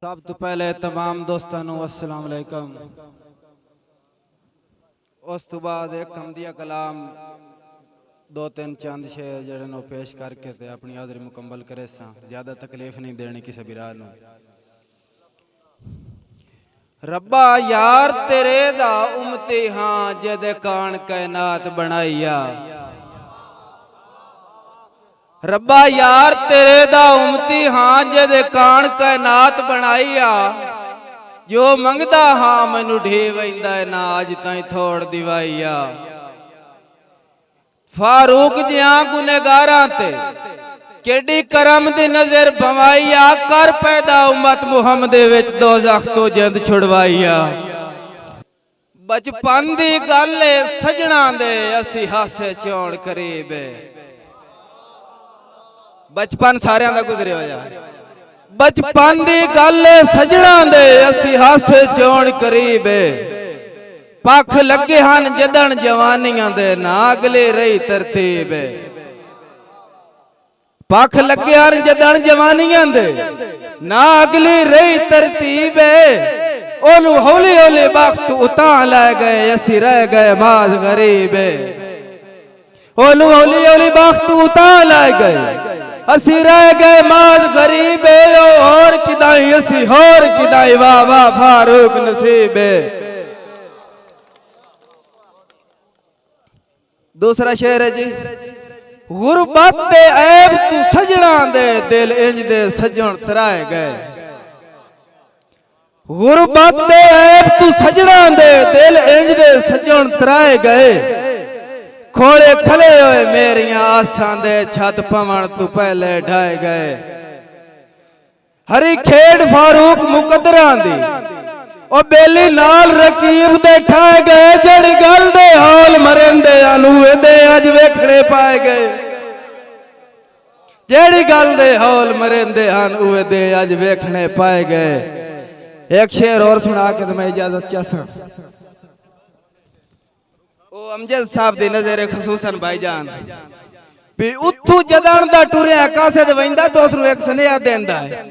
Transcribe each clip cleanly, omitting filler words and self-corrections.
सब तो पहले तमाम दोस्तों को अस्सलाम वालेकुम। उस तो बाद एक हमदिया कलाम दो तीन चंद शेर जड़े नो पेश करके ते अपनी हाज़री मुकम्मल करे सा। ज्यादा तकलीफ नहीं देनी किसी बिरा नू। रब्बा यार तेरे दा उम्मती हां जदे कान कायनात बनाईया। रब्बा यार तेरे दा उम्मती हां जदे कान कायनात बनाईया। जो मंगदा हां मैनू ढे वैंदा है ना अज ताईं थोड़ दिवाईया। फारूक जिहां गुनेगारां ते केडी करम दी नजर भवाईया। कर पैदा उम्मत मुहम्मद विच दोज़ख तो जिंद छुड़वाईया। बचपन दी गल सजना दे असी हासे चौड़ करीब। बचपन सारे दा गुजरे हो यार। बचपन दी गल सजना दे असी हासे चौड़ करीब। पख लगे हन जदन जवानियां दे ना अगले रही तरतीब। पख लगे हन जदन जवानियां दे ना अगली रही तरतीब। ओनू हौली हौली वक्त उतां लै गए असी रह गए माज गरीब। ओनू हौली हौली वक्त उतां लै गए असी रह गए माज गरीब। और किदाई असी होर किदाई वाह वाह फारूक नसीब। दूसरा शेर है जी। गुरबत दे ऐब तू सजना दे दिल इंज दे सजन तराए गए। गुरबत दे ऐब तू सजना दे दिल इंज दे सजन तराए गए। खोले खले होए मेरिया आसां दे छत पवन तू पहले ढाए गए। हरी खेड़ फारूक मुकदरां दी ओ बेली नाल रकीब दे ठाए गए। जड़ी गल दे हाल मरेंदे अनूए दे अज वेखने पाए गए। जेड़ी गल दे हाल मरेंदे अनूए दे अज वेखने पाए गए। एक शेर और सुना के तो मैं इजाजत चाहता। ओ अमजद साहब दी नज़र खसूसन भाईजान भी उथू जदन दा टुरिया कासे ते वैंदा तो उसनू एक सुनेहा देंदा है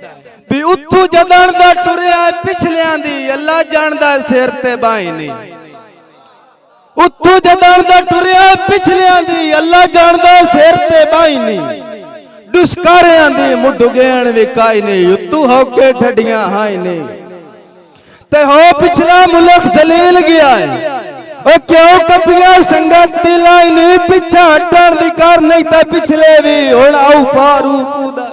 भी उथू जदन दा टुरिया पिछलियां दी अल्लाह जानदा सिर ते बाई नहीं। उथू जदन दा टुरिया पिछलियां दी अल्लाह जानदा सिर ते बाई नहीं। दुष्कारियां दी मुड्ढ गेण विकाई नहीं। उतू होके ठड्डियां हाई नहीं ते हो पिछला मुल्क जलील गया है। ओ क्यों कपिया संगत दी लाई नहीं। पिछा हटण दी कर नहीं ते पिछले भी हुण आऊ फारूक दा